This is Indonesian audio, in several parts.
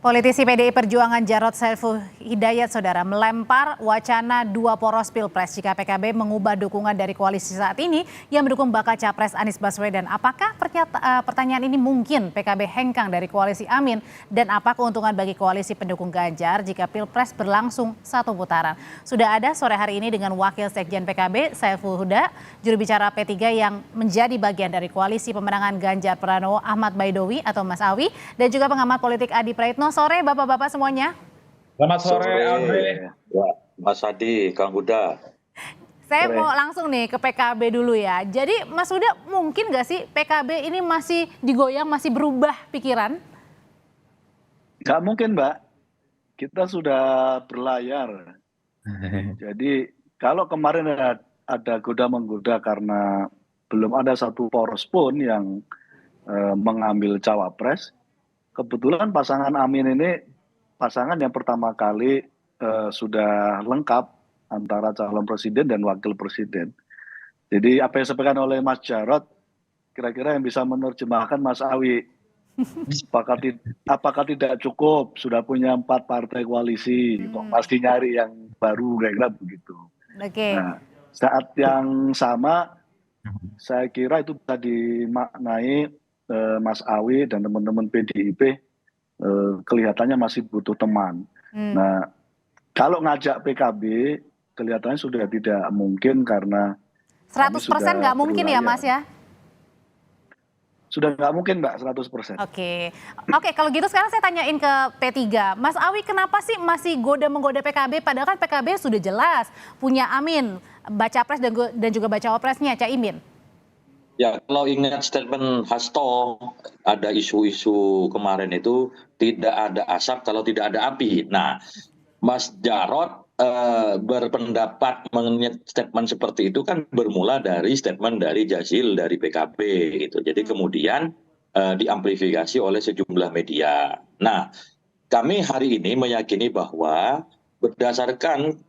Politisi PDI Perjuangan Jarod Saiful Hidayat saudara melempar wacana dua poros Pilpres jika PKB mengubah dukungan dari koalisi saat ini yang mendukung bakal capres Anies Baswedan. Apakah pertanyaan ini mungkin PKB hengkang dari koalisi Amin dan apa keuntungan bagi koalisi pendukung Ganjar jika Pilpres berlangsung satu putaran? Sudah ada sore hari ini dengan Wakil Sekjen PKB Saiful Huda, juru bicara P3 yang menjadi bagian dari koalisi pemenangan Ganjar Pranowo Ahmad Baidowi atau Mas Awi dan juga pengamat politik Adi Praitno. Sore Bapak-Bapak semuanya. Selamat sore, Audrey. Ya, Mas Adi, Kang Huda. Saya mau langsung nih ke PKB dulu ya. Jadi Mas Huda, mungkin nggak sih PKB ini masih digoyang, masih berubah pikiran? Nggak mungkin, Mbak. Kita sudah berlayar. Jadi kalau kemarin ada goda-menggoda karena belum ada satu poros pun yang mengambil cawapres, kebetulan pasangan Amin ini pasangan yang pertama kali sudah lengkap antara calon presiden dan wakil presiden. Jadi apa yang disampaikan oleh Mas Jarod, kira-kira yang bisa menerjemahkan Mas Awi. Apakah tidak cukup sudah punya 4 partai koalisi, kok pasti nyari yang baru, kira-kira begitu. Oke. Nah, saat yang sama, saya kira itu bisa dimaknai Mas Awi dan teman-teman PDIP kelihatannya masih butuh teman. Nah, kalau ngajak PKB kelihatannya sudah tidak mungkin karena 100% nggak mungkin ya Mas ya? Sudah nggak mungkin Mbak, 100%. Oke, kalau gitu sekarang saya tanyain ke P3. Mas Awi, kenapa sih masih goda-menggoda PKB padahal kan PKB sudah jelas punya Amin, baca pres dan juga baca wapresnya Caimin. Ya, kalau ingat statement Hasto, ada isu-isu kemarin itu tidak ada asap kalau tidak ada api. Nah, Mas Jarod berpendapat mengenai statement seperti itu kan bermula dari statement dari Jazil dari PKB gitu. Jadi kemudian diamplifikasi oleh sejumlah media. Nah, kami hari ini meyakini bahwa berdasarkan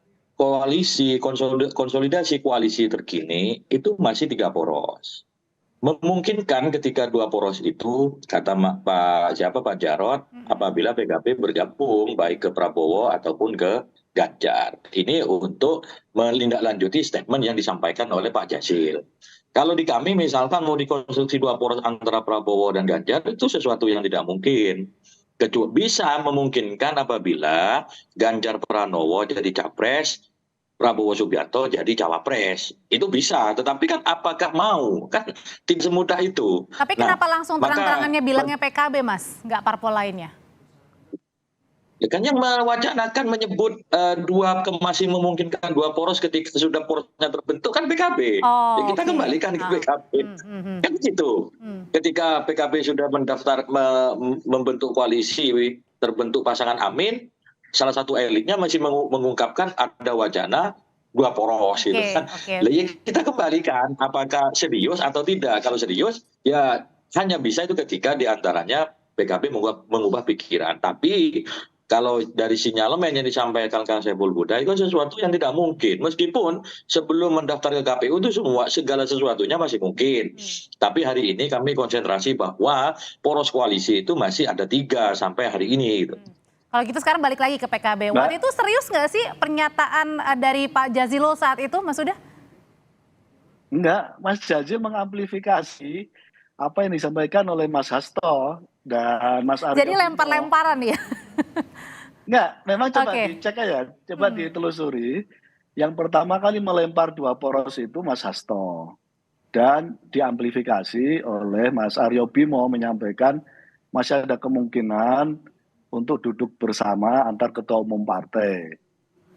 konsolidasi koalisi terkini itu masih 3 poros. Memungkinkan ketika 2 poros itu, kata Pak Jarod, apabila PKB bergabung baik ke Prabowo ataupun ke Ganjar. Ini untuk menindaklanjuti statement yang disampaikan oleh Pak Jazil. Kalau di kami misalkan mau dikonstruksi 2 poros antara Prabowo dan Ganjar, itu sesuatu yang tidak mungkin. Bisa memungkinkan apabila Ganjar Pranowo jadi capres, Prabowo Subianto jadi cawapres. Itu bisa, tetapi kan apakah mau? Kan tidak semudah itu. Tapi kenapa langsung terang-terangannya bilangnya PKB Mas, nggak parpol lainnya? Ya kan yang mewacanakan menyebut masih memungkinkan 2 poros ketika sudah porosnya terbentuk kan PKB. Ya kita kembalikan ke PKB. Kan gitu. Ketika PKB sudah mendaftar membentuk koalisi, terbentuk pasangan Amin, salah satu elitnya masih mengungkapkan ada wacana 2 poros gitu kan. Ya kita kembalikan apakah serius atau tidak. Kalau serius ya hanya bisa itu ketika diantaranya PKB mengubah pikiran. Tapi kalau dari sinyalemen yang disampaikan Kang Saiful Huda itu sesuatu yang tidak mungkin. Meskipun sebelum mendaftar ke KPU itu segala sesuatunya masih mungkin. Tapi hari ini kami konsentrasi bahwa poros koalisi itu masih ada 3 sampai hari ini gitu. Kalau gitu sekarang balik lagi ke PKB. Waktu itu serius nggak sih pernyataan dari Pak Jazilul saat itu, Mas Huda? Enggak, Mas Jazil mengamplifikasi apa yang disampaikan oleh Mas Hasto dan Mas Aryo. Jadi lempar-lemparan ya? Enggak, memang coba dicek aja, coba ditelusuri. Yang pertama kali melempar 2 poros itu Mas Hasto. Dan diamplifikasi oleh Mas Aryo Bimo menyampaikan masih ada kemungkinan untuk duduk bersama antar ketua umum partai.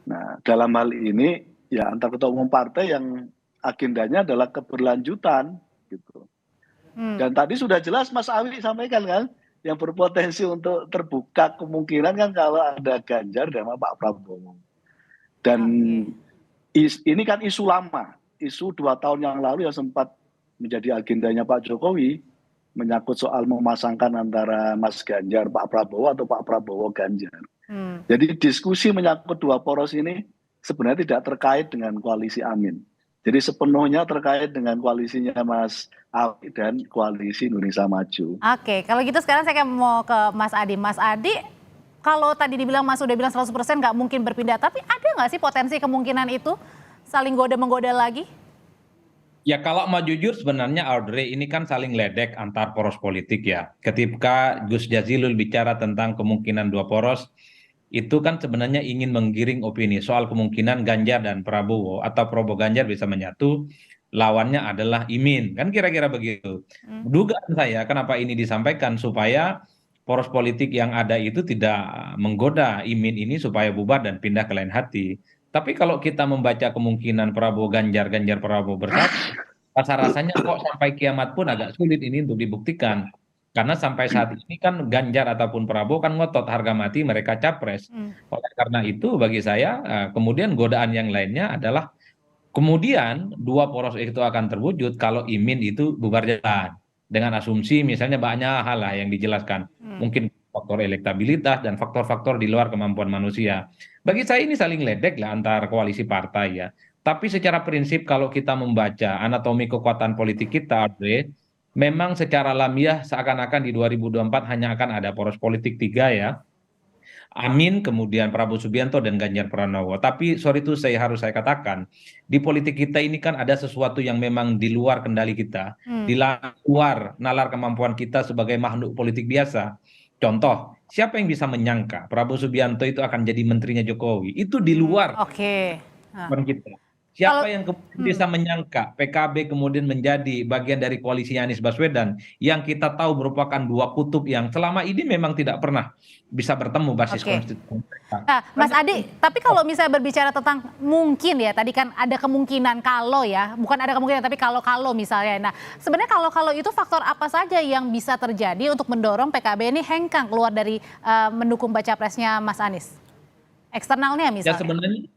Nah, dalam hal ini ya antar ketua umum partai yang agendanya adalah keberlanjutan gitu. Dan tadi sudah jelas Mas Awi sampaikan kan, yang berpotensi untuk terbuka kemungkinan kan kalau ada Ganjar dan Pak Prabowo. Dan ini kan isu lama, isu 2 tahun yang lalu yang sempat menjadi agendanya Pak Jokowi, menyangkut soal memasangkan antara Mas Ganjar, Pak Prabowo atau Pak Prabowo Ganjar. Jadi diskusi menyangkut 2 poros ini sebenarnya tidak terkait dengan koalisi Amin. Jadi sepenuhnya terkait dengan koalisinya Mas Awi dan koalisi Indonesia Maju. Oke, kalau gitu sekarang saya mau ke Mas Adi. Mas Adi, kalau tadi dibilang Mas udah bilang 100% nggak mungkin berpindah, tapi ada nggak sih potensi kemungkinan itu saling goda-menggoda lagi? Ya kalau mau jujur sebenarnya Audrey ini kan saling ledek antar poros politik ya. Ketika Gus Jazilul bicara tentang kemungkinan dua poros, itu kan sebenarnya ingin menggiring opini soal kemungkinan Ganjar dan Prabowo atau Prabowo Ganjar bisa menyatu, lawannya adalah Imin. Kan kira-kira begitu. Dugaan saya kenapa ini disampaikan supaya poros politik yang ada itu tidak menggoda Imin ini supaya bubar dan pindah ke lain hati. Tapi kalau kita membaca kemungkinan Prabowo Ganjar, Ganjar Prabowo bersatu, rasa-rasanya kok sampai kiamat pun agak sulit ini untuk dibuktikan. Karena sampai saat ini kan Ganjar ataupun Prabowo kan ngotot harga mati mereka capres. Oleh karena itu bagi saya kemudian godaan yang lainnya adalah kemudian dua poros itu akan terwujud kalau Imin itu bubar jalan. Dengan asumsi misalnya banyak hal lah yang dijelaskan. Mungkin faktor elektabilitas dan faktor-faktor di luar kemampuan manusia. Bagi saya ini saling ledek lah antar koalisi partai ya. Tapi secara prinsip kalau kita membaca anatomi kekuatan politik kita, Andre, memang secara alamiah seakan-akan di 2024 hanya akan ada poros politik tiga ya. Amin, kemudian Prabowo Subianto dan Ganjar Pranowo. Tapi sorry itu harus saya katakan, di politik kita ini kan ada sesuatu yang memang di luar kendali kita, di luar nalar kemampuan kita sebagai makhluk politik biasa. Contoh, siapa yang bisa menyangka Prabowo Subianto itu akan jadi menterinya Jokowi? Itu di luar kemampuan kita. Siapa yang bisa menyangka PKB kemudian menjadi bagian dari koalisi Anies Baswedan yang kita tahu merupakan dua kutub yang selama ini memang tidak pernah bisa bertemu basis konstitusi mereka. Nah, Mas Adi, tapi kalau misalnya berbicara tentang mungkin ya, tadi kan ada kemungkinan kalau ya, bukan ada kemungkinan tapi kalau misalnya. Nah, sebenarnya kalau itu faktor apa saja yang bisa terjadi untuk mendorong PKB ini hengkang keluar dari mendukung baca presnya Mas Anies? Eksternalnya misalnya. Ya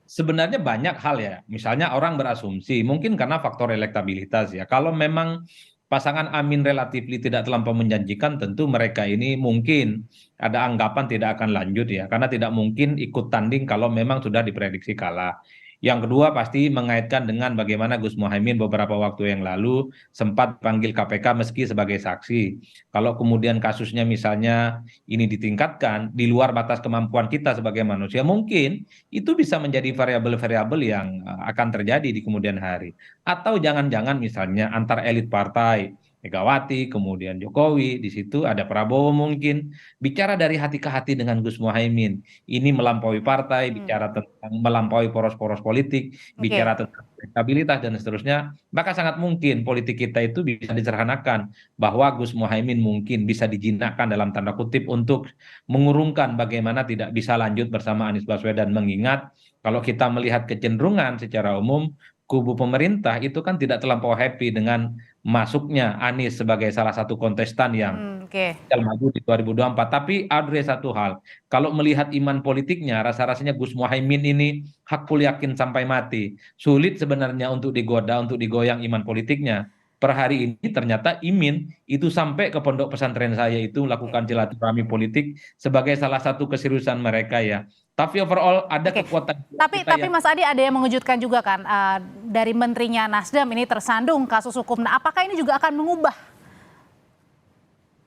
sebenarnya banyak hal ya. Misalnya orang berasumsi mungkin karena faktor elektabilitas ya. Kalau memang pasangan Amin relatif tidak terlampau menjanjikan, tentu mereka ini mungkin ada anggapan tidak akan lanjut ya. Karena tidak mungkin ikut tanding kalau memang sudah diprediksi kalah. Yang kedua pasti mengaitkan dengan bagaimana Gus Muhaimin beberapa waktu yang lalu sempat panggil KPK meski sebagai saksi. Kalau kemudian kasusnya misalnya ini ditingkatkan di luar batas kemampuan kita sebagai manusia, mungkin itu bisa menjadi variabel-variabel yang akan terjadi di kemudian hari. Atau jangan-jangan misalnya antar elit partai, Megawati, kemudian Jokowi, di situ ada Prabowo mungkin, bicara dari hati ke hati dengan Gus Muhaimin. Ini melampaui partai, bicara tentang melampaui poros-poros politik, bicara tentang stabilitas dan seterusnya, maka sangat mungkin politik kita itu bisa disederhanakan bahwa Gus Muhaimin mungkin bisa dijinakkan dalam tanda kutip untuk mengurungkan bagaimana tidak bisa lanjut bersama Anies Baswedan, mengingat kalau kita melihat kecenderungan secara umum kubu pemerintah itu kan tidak terlampau happy dengan masuknya Anies sebagai salah satu kontestan yang maju di 2024. Tapi ada satu hal, kalau melihat iman politiknya, rasa-rasanya Gus Muhaimin ini hakul yakin sampai mati. Sulit sebenarnya untuk digoda, untuk digoyang iman politiknya. Per hari ini ternyata Imin itu sampai ke pondok pesantren saya itu melakukan silaturahmi politik sebagai salah satu keseriusan mereka ya. Tapi overall ada kekuatan. Tapi Mas Adi ada yang mengejutkan juga kan dari menterinya Nasdem ini tersandung kasus hukum. Nah, apakah ini juga akan mengubah?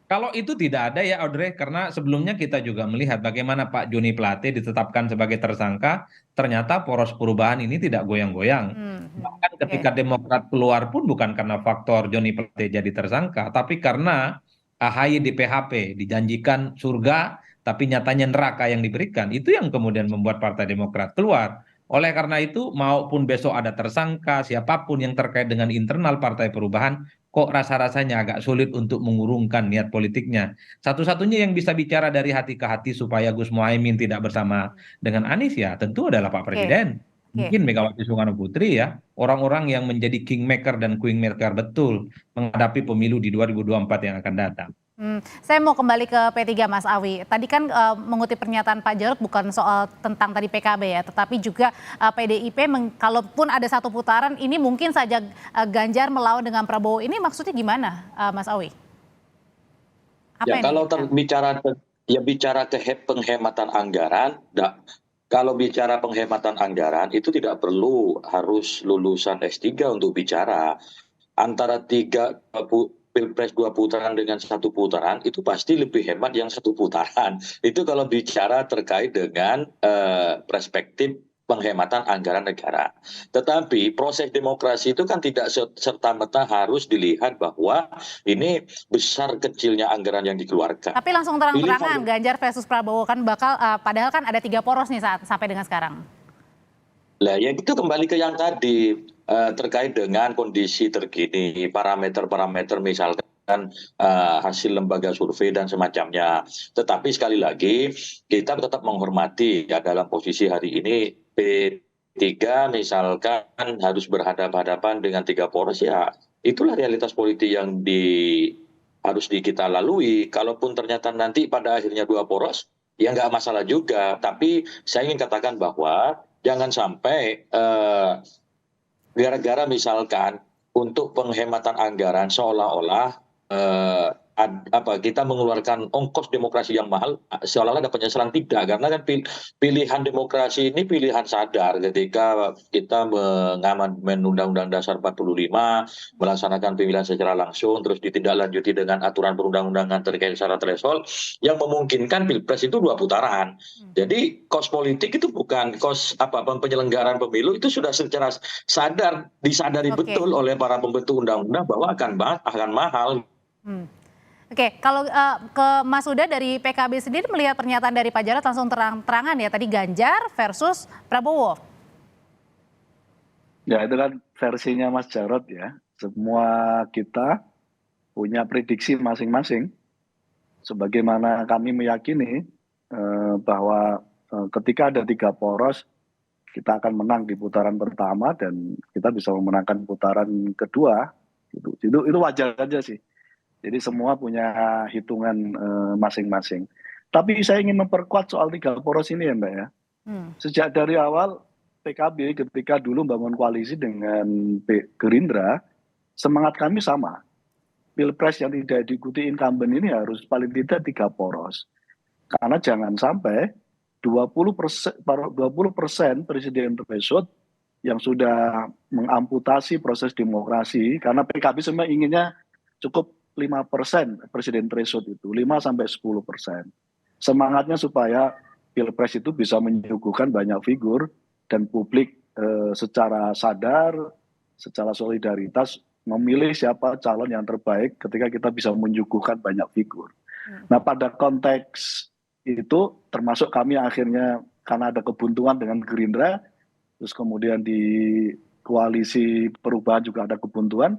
Kalau itu tidak ada ya Audrey, karena sebelumnya kita juga melihat bagaimana Pak Joni Plate ditetapkan sebagai tersangka, ternyata poros perubahan ini tidak goyang-goyang. Bahkan ketika Demokrat keluar pun bukan karena faktor Joni Plate jadi tersangka, tapi karena AHY di PHP, dijanjikan surga, tapi nyatanya neraka yang diberikan, itu yang kemudian membuat Partai Demokrat keluar. Oleh karena itu, maupun besok ada tersangka, siapapun yang terkait dengan internal Partai Perubahan, kok rasa-rasanya agak sulit untuk mengurungkan niat politiknya. Satu-satunya yang bisa bicara dari hati ke hati supaya Gus Muhaimin tidak bersama dengan Anies ya tentu adalah Pak Presiden. Mungkin Megawati Soekarno Putri ya, orang-orang yang menjadi kingmaker dan queenmaker betul menghadapi pemilu di 2024 yang akan datang. Saya mau kembali ke P3 Mas Awi. Tadi kan mengutip pernyataan Pak Jarod bukan soal tentang tadi PKB ya, tetapi juga PDIP kalaupun ada satu putaran ini mungkin saja Ganjar melawan dengan Prabowo. Ini maksudnya gimana Mas Awi? Ya kalau bicara ke penghematan anggaran, kalau bicara penghematan anggaran itu tidak perlu harus lulusan S3 untuk bicara. Antara Pilpres 2 putaran dengan 1 putaran itu pasti lebih hemat yang 1 putaran. Itu kalau bicara terkait dengan perspektif penghematan anggaran negara. Tetapi proses demokrasi itu kan tidak serta-merta harus dilihat bahwa ini besar kecilnya anggaran yang dikeluarkan. Tapi langsung terang-terangan Ganjar versus Prabowo kan bakal padahal kan ada 3 poros nih sampai dengan sekarang. Lah ya itu kembali ke yang tadi terkait dengan kondisi terkini, parameter-parameter misalkan hasil lembaga survei dan semacamnya. Tetapi sekali lagi kita tetap menghormati ya dalam posisi hari ini P3 misalkan harus berhadapan-hadapan dengan 3 poros ya itulah realitas politik yang harus kita lalui. Kalaupun ternyata nanti pada akhirnya 2 poros ya nggak masalah juga. Tapi saya ingin katakan bahwa jangan sampai gara-gara misalkan untuk penghematan anggaran seolah-olah kita mengeluarkan ongkos demokrasi yang mahal seolah-olah ada penyesalan. Tidak, karena kan pilihan demokrasi ini pilihan sadar ketika kita mengamandemen Undang-Undang Dasar 45, melaksanakan pemilihan secara langsung, terus ditindaklanjuti dengan aturan perundang-undangan terkait syarat threshold yang memungkinkan Pilpres itu 2 putaran. Jadi kos politik itu bukan kos penyelenggaraan pemilu, itu sudah secara disadari betul oleh para pembentuk undang-undang bahwa akan mahal. Oke, kalau ke Mas Huda dari PKB sendiri melihat pernyataan dari Pak Jarod langsung terang-terangan ya tadi Ganjar versus Prabowo. Ya itu kan versinya Mas Jarod ya. Semua kita punya prediksi masing-masing. Sebagaimana kami meyakini bahwa ketika ada 3 poros kita akan menang di putaran pertama dan kita bisa memenangkan putaran kedua. Itu wajar aja sih. Jadi semua punya hitungan masing-masing. Tapi saya ingin memperkuat soal 3 poros ini ya Mbak ya. Sejak dari awal PKB ketika dulu bangun koalisi dengan Gerindra, semangat kami sama. Pilpres yang tidak diikuti incumbent ini harus paling tidak 3 poros. Karena jangan sampai 20% presiden threshold yang sudah mengamputasi proses demokrasi, karena PKB semua inginnya cukup 5% presiden threshold itu, 5-10%. Semangatnya supaya Pilpres itu bisa menyuguhkan banyak figur dan publik secara sadar, secara solidaritas memilih siapa calon yang terbaik ketika kita bisa menyuguhkan banyak figur. Nah pada konteks itu termasuk kami akhirnya karena ada kebuntuan dengan Gerindra, terus kemudian di koalisi perubahan juga ada kebuntuan,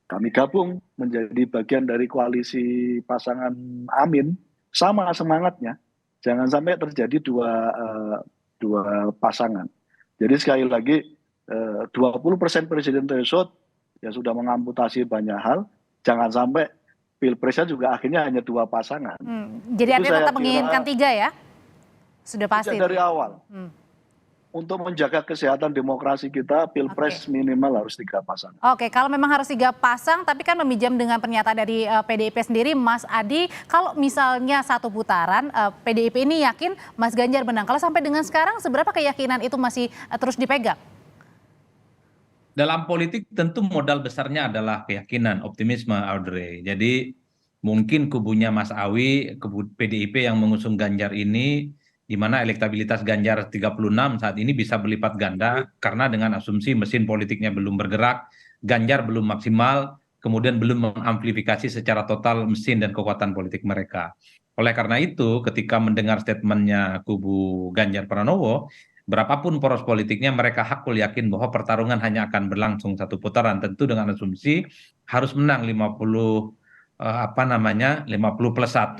kami gabung menjadi bagian dari koalisi pasangan Amin, sama semangatnya. Jangan sampai terjadi dua pasangan. Jadi sekali lagi 20% presiden threshold yang sudah mengamputasi banyak hal, jangan sampai Pilpresnya juga akhirnya hanya 2 pasangan. Jadi artinya tetap menginginkan 3 ya? Sudah pasti. Dari awal. Untuk menjaga kesehatan demokrasi kita, Pilpres minimal harus 3 pasang. Oke, kalau memang harus 3 pasang, tapi kan meminjam dengan pernyataan dari PDIP sendiri, Mas Adi, kalau misalnya 1 putaran, PDIP ini yakin Mas Ganjar menang. Kalau sampai dengan sekarang, seberapa keyakinan itu masih terus dipegang? Dalam politik tentu modal besarnya adalah keyakinan, optimisme, Audrey. Jadi mungkin kubunya Mas Awi, kubu PDIP yang mengusung Ganjar ini, di mana elektabilitas Ganjar 36 saat ini bisa berlipat ganda karena dengan asumsi mesin politiknya belum bergerak, Ganjar belum maksimal, kemudian belum mengamplifikasi secara total mesin dan kekuatan politik mereka. Oleh karena itu, ketika mendengar statementnya kubu Ganjar Pranowo, berapapun poros politiknya mereka hakul yakin bahwa pertarungan hanya akan berlangsung 1 putaran, tentu dengan asumsi harus menang 50 50+1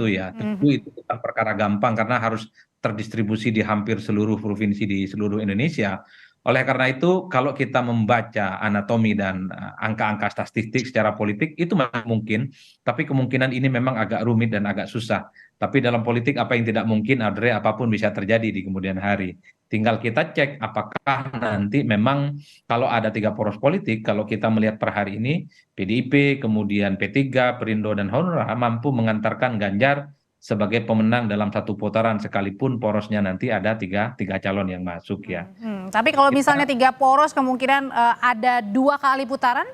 ya. Tentu itu bukan perkara gampang karena harus terdistribusi di hampir seluruh provinsi di seluruh Indonesia. Oleh karena itu, kalau kita membaca anatomi dan angka-angka statistik secara politik, itu mungkin, tapi kemungkinan ini memang agak rumit dan agak susah. Tapi dalam politik apa yang tidak mungkin, Audrey, apapun bisa terjadi di kemudian hari. Tinggal kita cek apakah nanti memang kalau ada 3 poros politik, kalau kita melihat per hari ini, PDIP, kemudian P3, Perindo, dan Hanura mampu mengantarkan Ganjar sebagai pemenang dalam 1 putaran sekalipun porosnya nanti ada tiga calon yang masuk ya. Tapi kalau misalnya 3 poros kemungkinan ada 2 kali putaran?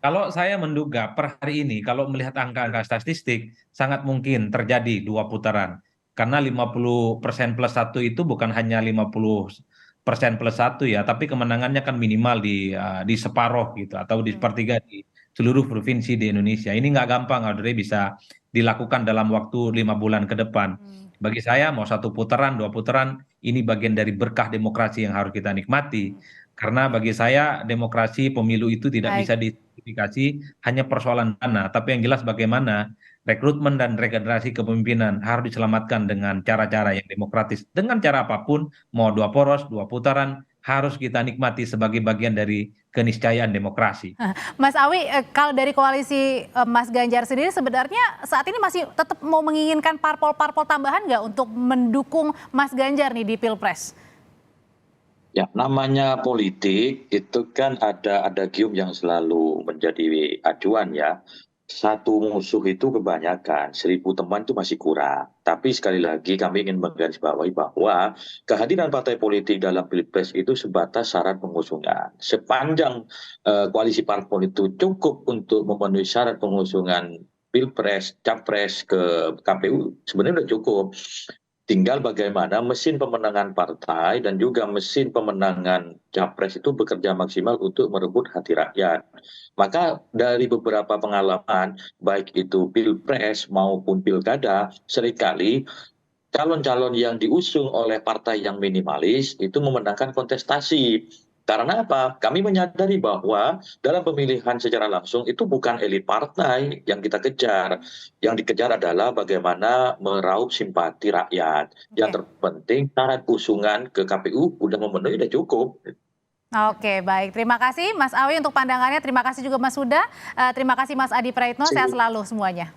Kalau saya menduga per hari ini, kalau melihat angka-angka statistik, sangat mungkin terjadi 2 putaran. Karena 50% plus 1 itu bukan hanya 50% plus 1 ya, tapi kemenangannya kan minimal di separoh gitu, atau di sepertiga di seluruh provinsi di Indonesia. Ini nggak gampang, Audrey, bisa dilakukan dalam waktu 5 bulan ke depan. Bagi saya, mau 1 putaran, 2 putaran, ini bagian dari berkah demokrasi yang harus kita nikmati. Karena bagi saya demokrasi pemilu itu tidak bisa disimplifikasi hanya persoalan dana, tapi yang jelas bagaimana rekrutmen dan regenerasi kepemimpinan harus diselamatkan dengan cara-cara yang demokratis. Dengan cara apapun, mau 2 poros, 2 putaran, harus kita nikmati sebagai bagian dari keniscayaan demokrasi. Mas Awi, kalau dari koalisi Mas Ganjar sendiri sebenarnya saat ini masih tetap mau menginginkan parpol-parpol tambahan nggak untuk mendukung Mas Ganjar nih di Pilpres? Ya, namanya politik itu kan ada gium yang selalu menjadi acuan ya. Satu musuh itu kebanyakan, 1.000 teman itu masih kurang. Tapi sekali lagi kami ingin menggarisbawahi bahwa kehadiran partai politik dalam Pilpres itu sebatas syarat pengusungan. Sepanjang koalisi parpol itu cukup untuk memenuhi syarat pengusungan Pilpres, Capres ke KPU, sebenarnya sudah cukup. Tinggal bagaimana mesin pemenangan partai dan juga mesin pemenangan capres itu bekerja maksimal untuk merebut hati rakyat. Maka dari beberapa pengalaman, baik itu pilpres maupun pilkada, seringkali calon-calon yang diusung oleh partai yang minimalis itu memenangkan kontestasi. Karena apa? Kami menyadari bahwa dalam pemilihan secara langsung itu bukan elit partai yang kita kejar. Yang dikejar adalah bagaimana meraup simpati rakyat. Yang terpenting syarat usungan ke KPU udah memenuhi, udah cukup. Oke, baik. Terima kasih Mas Awi untuk pandangannya. Terima kasih juga Mas Huda. Terima kasih Mas Adi Praitno. Sehat selalu semuanya.